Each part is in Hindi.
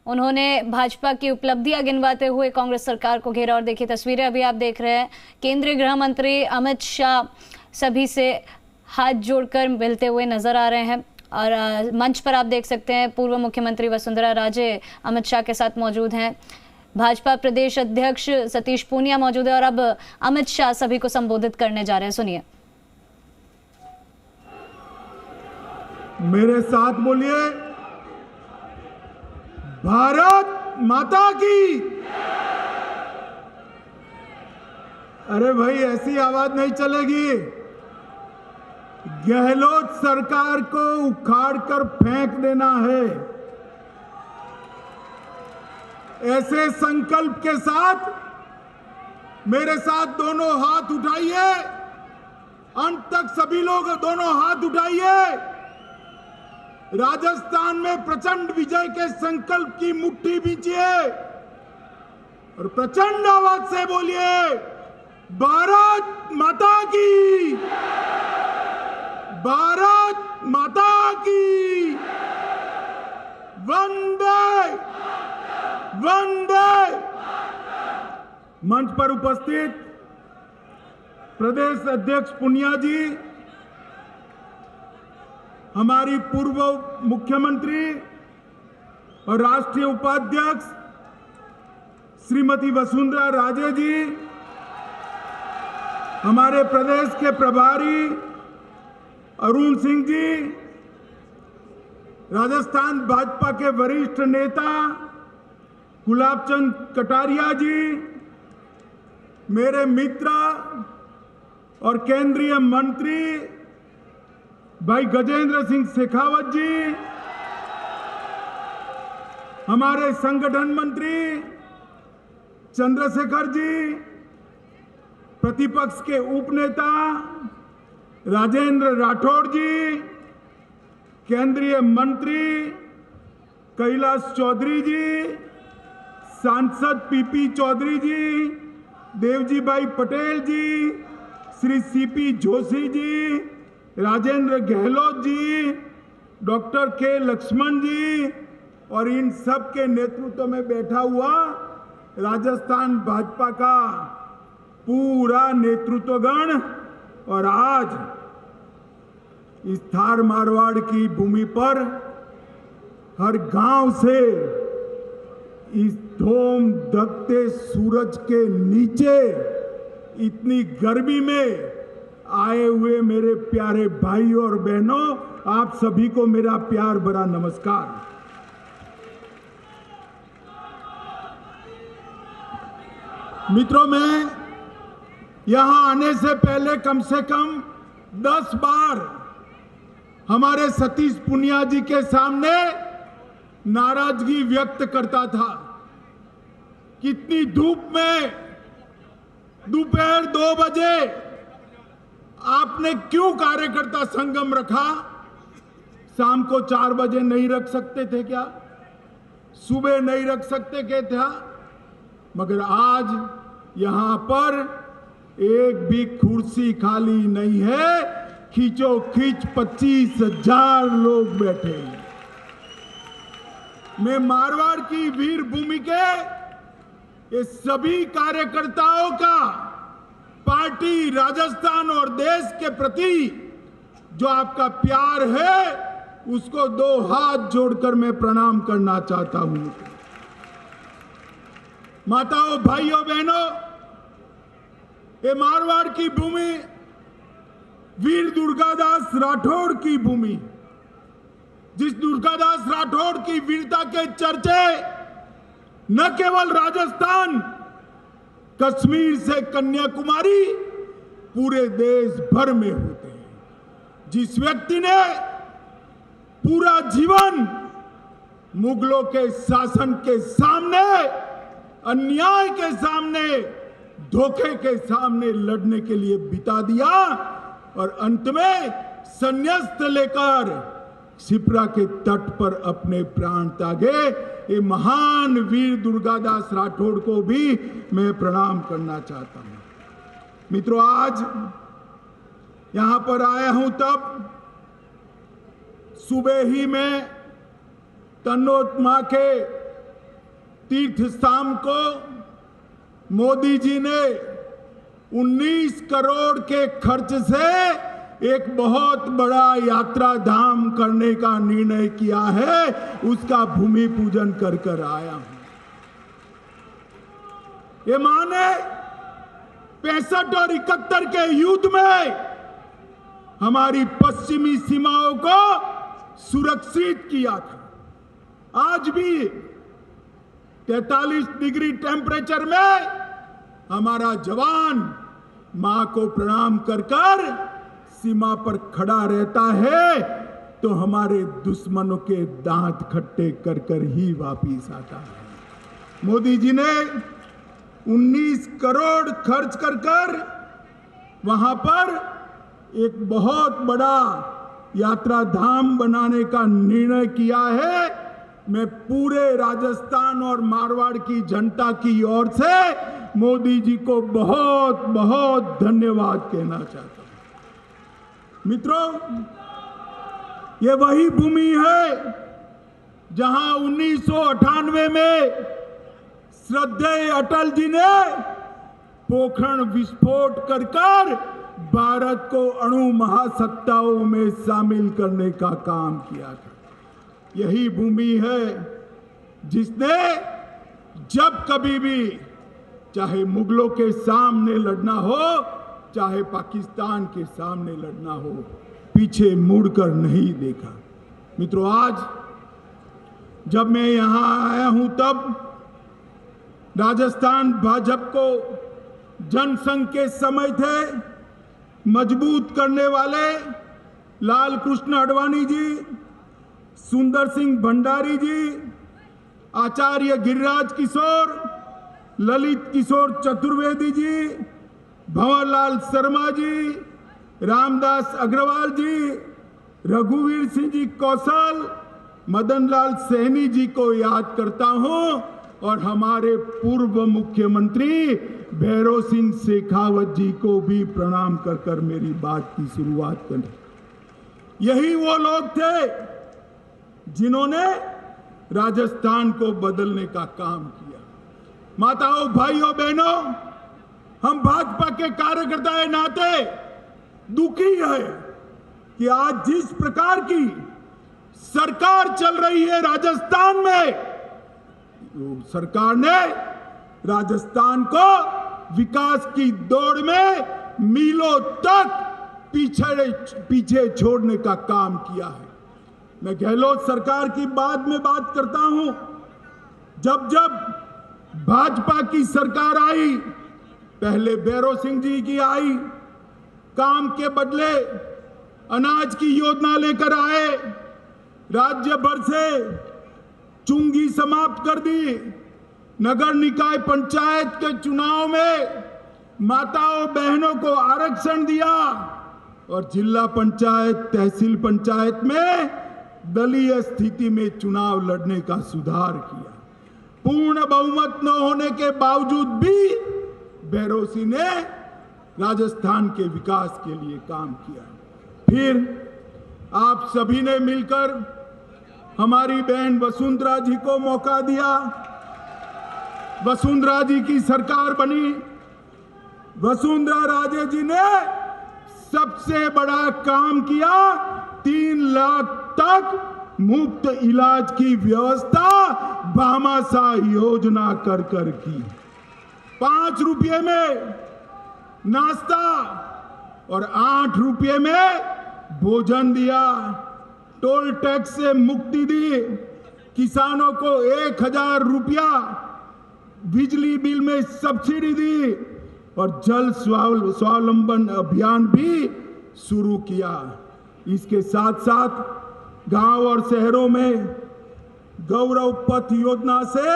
उन्होंने भाजपा की उपलब्धियां गिनवाते हुए कांग्रेस सरकार को घेरा। और देखिए तस्वीरें अभी आप देख रहे हैं, केंद्रीय गृह मंत्री अमित शाह सभी से हाथ जोड़कर मिलते हुए नजर आ रहे हैं। और मंच पर आप देख सकते हैं पूर्व मुख्यमंत्री वसुंधरा राजे अमित शाह के साथ मौजूद हैं। भाजपा प्रदेश अध्यक्ष सतीश पूनिया मौजूद है और अब अमित शाह सभी को संबोधित करने जा रहे हैं। सुनिए। मेरे साथ बोलिए, भारत माता की। अरे भाई, ऐसी आवाज नहीं चलेगी। गहलोत सरकार को उखाड़ कर फेंक देना है। ऐसे संकल्प के साथ मेरे साथ दोनों हाथ उठाइए। अंत तक सभी लोग दोनों हाथ उठाइए। राजस्थान में प्रचंड विजय के संकल्प की मुट्ठी बींचिए और प्रचंड आवाज से बोलिए, भारत माता की, भारत माता की, वंदे वंदे। मंच पर उपस्थित प्रदेश अध्यक्ष पूनिया जी, हमारी पूर्व मुख्यमंत्री और राष्ट्रीय उपाध्यक्ष श्रीमती वसुंधरा राजे जी, हमारे प्रदेश के प्रभारी अरुण सिंह जी, राजस्थान भाजपा के वरिष्ठ नेता गुलाब चंद कटारिया जी, मेरे मित्र और केंद्रीय मंत्री भाई गजेंद्र सिंह शेखावत जी, हमारे संगठन मंत्री चंद्रशेखर जी, प्रतिपक्ष के उपनेता राजेंद्र राठौड़ जी, केंद्रीय मंत्री कैलाश चौधरी जी, सांसद पीपी चौधरी जी, देवजी भाई पटेल जी, श्री सीपी जोशी जी, राजेंद्र गहलोत जी, डॉक्टर के लक्ष्मण जी और इन सब के नेतृत्व में बैठा हुआ राजस्थान भाजपा का पूरा नेतृत्वगण, और आज इस थार मारवाड़ की भूमि पर हर गांव से इस धूम धकते सूरज के नीचे इतनी गर्मी में आए हुए मेरे प्यारे भाइयों और बहनों, आप सभी को मेरा प्यार भरा नमस्कार। मित्रों, मैं यहां आने से पहले कम से कम 10 बार हमारे सतीश पूनिया जी के सामने नाराजगी व्यक्त करता था। कितनी धूप में दोपहर 2 बजे आपने क्यों कार्यकर्ता संगम रखा? शाम को 4 बजे नहीं रख सकते थे क्या? सुबह नहीं रख सकते क्या था? मगर आज यहां पर एक भी कुर्सी खाली नहीं है। खींचो खींच 25,000 लोग बैठे हैं। मैं मारवाड़ की वीर भूमि के ये सभी कार्यकर्ताओं का पार्टी, राजस्थान और देश के प्रति जो आपका प्यार है, उसको 2 हाथ जोड़कर मैं प्रणाम करना चाहता हूं। माताओं, भाइयों, बहनों, ये मारवाड़ की भूमि वीर दुर्गादास राठौड़ की भूमि, जिस दुर्गादास राठौड़ की वीरता के चर्चे न केवल राजस्थान, कश्मीर से कन्याकुमारी, पूरे देश भर में होते हैं। जिस व्यक्ति ने पूरा जीवन मुगलों के शासन के सामने, अन्याय के सामने, धोखे के सामने लड़ने के लिए बिता दिया और अंत में संन्यास लेकर शिप्रा के तट पर अपने प्राण त्यागे, ये महान वीर दुर्गादास राठौड़ को भी मैं प्रणाम करना चाहता हूं। मित्रों, आज यहां पर आया हूं तब सुबह ही में तन्नोत मां के तीर्थ स्थान को मोदी जी ने 19 करोड़ के खर्च से एक बहुत बड़ा यात्रा धाम करने का निर्णय किया है। उसका भूमि पूजन कर कर आया हूं। ये माने 65 और 71 के युद्ध में हमारी पश्चिमी सीमाओं को सुरक्षित किया था। आज भी 43 डिग्री टेम्परेचर में हमारा जवान मां को प्रणाम कर कर सीमा पर खड़ा रहता है, तो हमारे दुश्मनों के दांत खट्टे कर कर ही वापिस आता है। मोदी जी ने 19 करोड़ खर्च कर कर वहां पर एक बहुत बड़ा यात्रा धाम बनाने का निर्णय किया है। मैं पूरे राजस्थान और मारवाड़ की जनता की ओर से मोदी जी को बहुत बहुत धन्यवाद कहना चाहता हूं। मित्रों, ये वही भूमि है जहां 1998 में श्रद्धेय अटल जी ने पोखरण विस्फोट कर कर भारत को अणु महासत्ताओं में शामिल करने का काम किया था। यही भूमि है जिसने जब कभी भी चाहे मुगलों के सामने लड़ना हो, चाहे पाकिस्तान के सामने लड़ना हो, पीछे मुड़कर नहीं देखा। मित्रों, आज जब मैं यहां आया हूं तब राजस्थान भाजपा को जनसंघ के समय थे मजबूत करने वाले लाल कृष्ण आडवाणी जी, सुंदर सिंह भंडारी जी, आचार्य गिरिराज किशोर, ललित किशोर चतुर्वेदी जी, भंवरलाल शर्मा जी, रामदास अग्रवाल जी, रघुवीर सिंह जी कौशल, मदन लाल सैनी जी को याद करता हूं, और हमारे पूर्व मुख्यमंत्री भैरव सिंह शेखावत जी को भी प्रणाम कर कर मेरी बात की शुरुआत करी। यही वो लोग थे जिन्होंने राजस्थान को बदलने का काम किया। माताओं, भाइयों, बहनों, हम भाजपा के कार्यकर्ता के नाते दुखी है कि आज जिस प्रकार की सरकार चल रही है राजस्थान में, सरकार ने राजस्थान को विकास की दौड़ में मीलों तक पीछे छोड़ने का काम किया है। मैं गहलोत सरकार की बाद में बात करता हूं। जब जब भाजपा की सरकार आई, पहले भैरव सिंह जी की आई, काम के बदले अनाज की योजना लेकर आए, राज्य भर से चुंगी समाप्त कर दी, नगर निकाय पंचायत के चुनाव में माताओं बहनों को आरक्षण दिया, और जिला पंचायत तहसील पंचायत में दलीय स्थिति में चुनाव लड़ने का सुधार किया। पूर्ण बहुमत न होने के बावजूद भी भैरव सिंह ने राजस्थान के विकास के लिए काम किया। फिर आप सभी ने मिलकर हमारी बहन वसुंधरा जी को मौका दिया। वसुंधरा जी की सरकार बनी। वसुंधरा राजे जी ने सबसे बड़ा काम किया, 3 लाख तक मुफ्त इलाज की व्यवस्था भामाशाह योजना कर कर की। 5 रुपये में नाश्ता और 8 रुपये में भोजन दिया। टोल टैक्स से मुक्ति दी। किसानों को 1000 रुपया बिजली बिल में सब्सिडी दी, और जल स्वावलंबन अभियान भी शुरू किया। इसके साथ साथ गांव और शहरों में गौरव पथ योजना से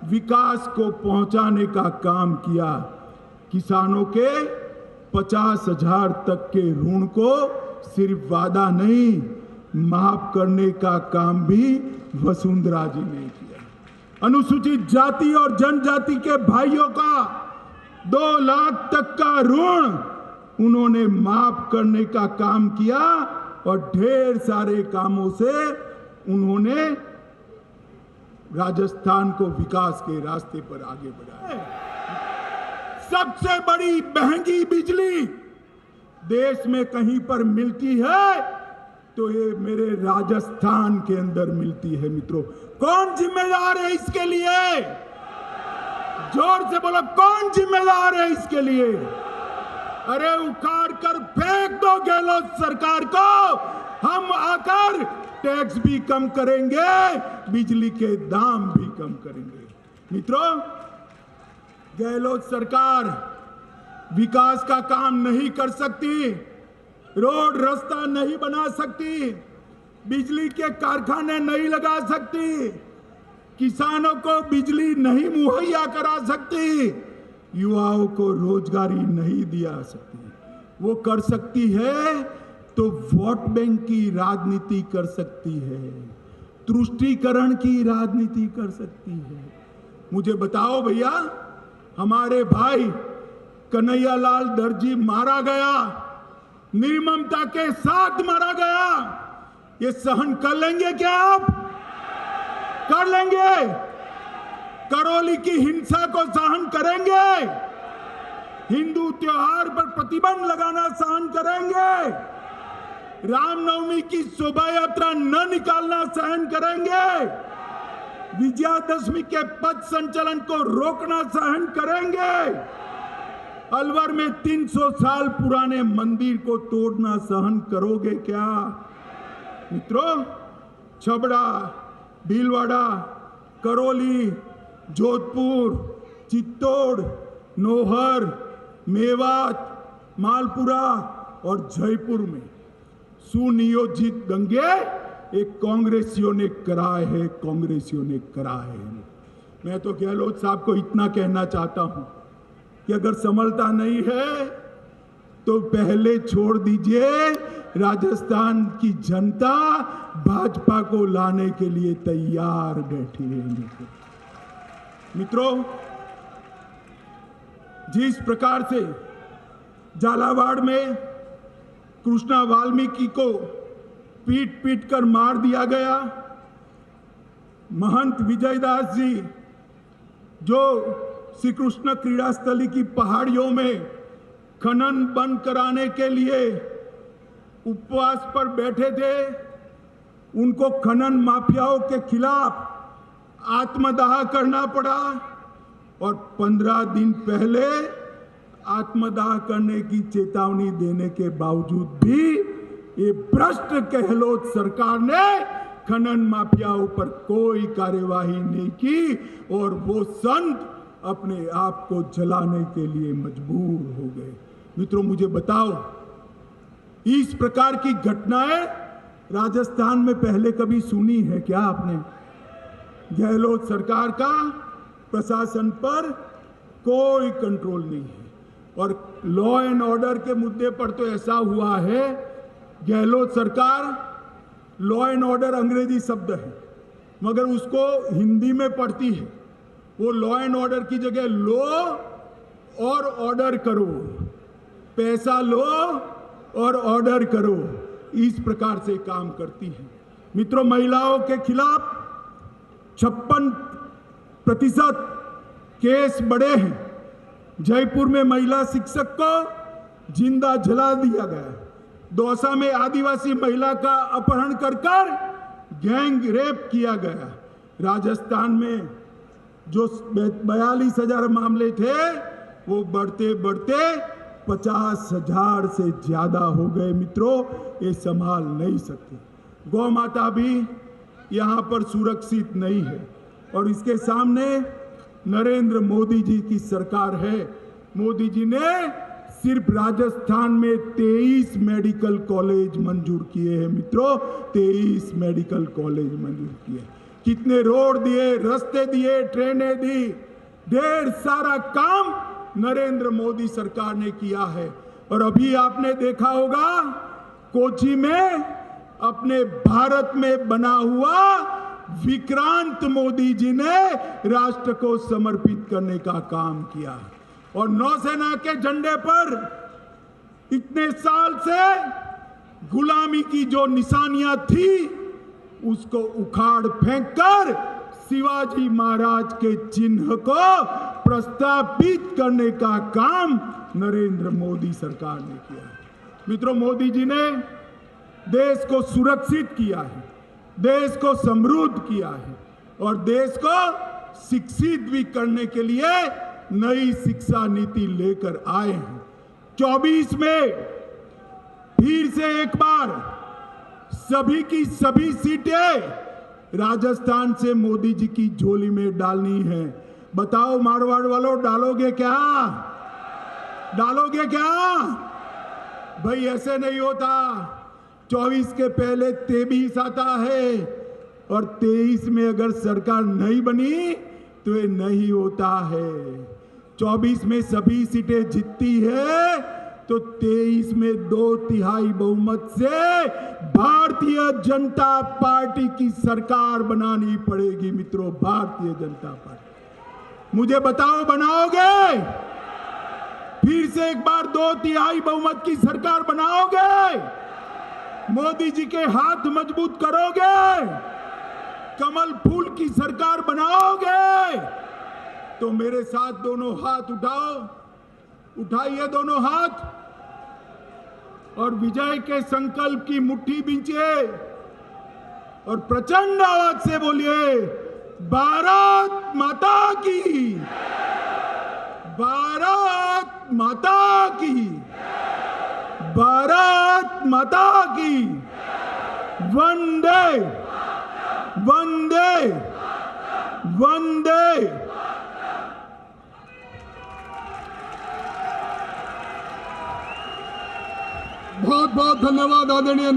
विकास को पहुंचाने का काम किया। किसानों के 50,000 तक के ऋण को सिर्फ वादा नहीं, माफ करने का काम भी वसुंधरा जी ने किया। अनुसूचित जाति और जनजाति के भाइयों का 2 लाख तक का ऋण उन्होंने माफ करने का काम किया, और ढेर सारे कामों से उन्होंने राजस्थान को विकास के रास्ते पर आगे बढ़ाया। सबसे बड़ी महंगी बिजली देश में कहीं पर मिलती है तो ये मेरे राजस्थान के अंदर मिलती है। मित्रों, कौन जिम्मेदार है इसके लिए? जोर से बोलो, कौन जिम्मेदार है इसके लिए? अरे उखाड़ कर फेंक दो गहलोत सरकार को। हम आकर टैक्स भी कम करेंगे, बिजली के दाम भी कम करेंगे। मित्रों, गहलोत सरकार विकास का काम नहीं कर सकती, रोड रास्ता नहीं बना सकती, बिजली के कारखाने नहीं लगा सकती, किसानों को बिजली नहीं मुहैया करा सकती, युवाओं को रोजगारी नहीं दिया सकती। वो कर सकती है तो वोट बैंक की राजनीति कर सकती है, तुष्टीकरण की राजनीति कर सकती है। मुझे बताओ भैया, हमारे भाई कन्हैयालाल दर्जी मारा गया, निर्ममता के साथ मारा गया। ये सहन कर लेंगे क्या आप? कर लेंगे? करौली की हिंसा को सहन करेंगे? हिंदू त्योहार पर प्रतिबंध लगाना सहन करेंगे? रामनवमी की शोभा यात्रा न निकालना सहन करेंगे? विजयादशमी के पथ संचलन को रोकना सहन करेंगे? अलवर में 300 साल पुराने मंदिर को तोड़ना सहन करोगे क्या? मित्रों, छबड़ा, भीलवाड़ा, करौली, जोधपुर, चित्तौड़, नौहर, मेवात, मालपुरा और जयपुर में सुनियोजित दंगे एक कांग्रेसियों ने कराए हैं, कांग्रेसियों ने कराए हैं। मैं तो गहलोत साहब को इतना कहना चाहता हूं कि अगर संभलता नहीं है तो पहले छोड़ दीजिए। राजस्थान की जनता भाजपा को लाने के लिए तैयार बैठी है। मित्रों, जिस प्रकार से झालावाड़ में कृष्णा वाल्मीकि को पीट पीट कर मार दिया गया, महंत विजयदास जी जो श्री कृष्ण क्रीड़ा स्थली की पहाड़ियों में खनन बंद कराने के लिए उपवास पर बैठे थे, उनको खनन माफियाओं के खिलाफ आत्मदाह करना पड़ा और 15 दिन पहले आत्मदाह करने की चेतावनी देने के बावजूद भी ये भ्रष्ट गहलोत सरकार ने खनन माफियाओं पर कोई कार्यवाही नहीं की और वो संत अपने आप को जलाने के लिए मजबूर हो गए। मित्रों, मुझे बताओ, इस प्रकार की घटनाएं राजस्थान में पहले कभी सुनी है क्या आपने? गहलोत सरकार का प्रशासन पर कोई कंट्रोल नहीं है और लॉ एंड ऑर्डर के मुद्दे पर तो ऐसा हुआ है, गहलोत सरकार लॉ एंड ऑर्डर अंग्रेजी शब्द है मगर उसको हिंदी में पढ़ती है। वो लॉ एंड ऑर्डर की जगह लो और ऑर्डर करो, पैसा लो और ऑर्डर करो, इस प्रकार से काम करती है। मित्रों, महिलाओं के खिलाफ 56% केस बढ़े हैं। जयपुर में महिला शिक्षक को जिंदा जला दिया गया। दौसा में आदिवासी महिला का अपहरण कर गैंग रेप किया गया। राजस्थान में जो 42,000 मामले थे वो बढ़ते बढ़ते 50,000 से ज्यादा हो गए। मित्रों, ये संभाल नहीं सकते। गौ माता भी यहाँ पर सुरक्षित नहीं है और इसके सामने नरेंद्र मोदी जी की सरकार है। मोदी जी ने सिर्फ राजस्थान में 23 मेडिकल कॉलेज मंजूर किए हैं। मित्रों, 23 मेडिकल कॉलेज मंजूर किए। कितने रोड दिए, रास्ते दिए, ट्रेनें दी, ढेर सारा काम नरेंद्र मोदी सरकार ने किया है। और अभी आपने देखा होगा कोची में अपने भारत में बना हुआ विक्रांत मोदी जी ने राष्ट्र को समर्पित करने का काम किया और नौसेना के झंडे पर इतने साल से गुलामी की जो निशानियां थी उसको उखाड़ फेंक कर शिवाजी महाराज के चिन्ह को प्रस्तावित करने का काम नरेंद्र मोदी सरकार ने किया है। मित्रों, मोदी जी ने देश को सुरक्षित किया है, देश को समृद्ध किया है और देश को शिक्षित भी करने के लिए नई शिक्षा नीति लेकर आए हैं। 24 में फिर से एक बार सभी की सभी सीटें राजस्थान से मोदी जी की झोली में डालनी है। बताओ मारवाड़ वालों, डालोगे क्या? डालोगे क्या? भाई ऐसे नहीं होता। 24 के पहले 23 आता है और 23 में अगर सरकार नहीं बनी तो ये नहीं होता है। 24 में सभी सीटें जीतती है तो 23 में 2/3 बहुमत से भारतीय जनता पार्टी की सरकार बनानी पड़ेगी। मित्रों, भारतीय जनता पार्टी, मुझे बताओ बनाओगे? फिर से एक बार 2/3 बहुमत की सरकार बनाओगे? मोदी जी के हाथ मजबूत करोगे? कमल फूल की सरकार बनाओगे? तो मेरे साथ दोनों हाथ उठाओ, उठाइए दोनों हाथ और विजय के संकल्प की मुट्ठी बींचिए और प्रचंड आवाज से बोलिए, भारत माता की, भारत माता की, भारत माता की, वंदे वंदे वंदे। बहुत बहुत धन्यवाद आदरणीय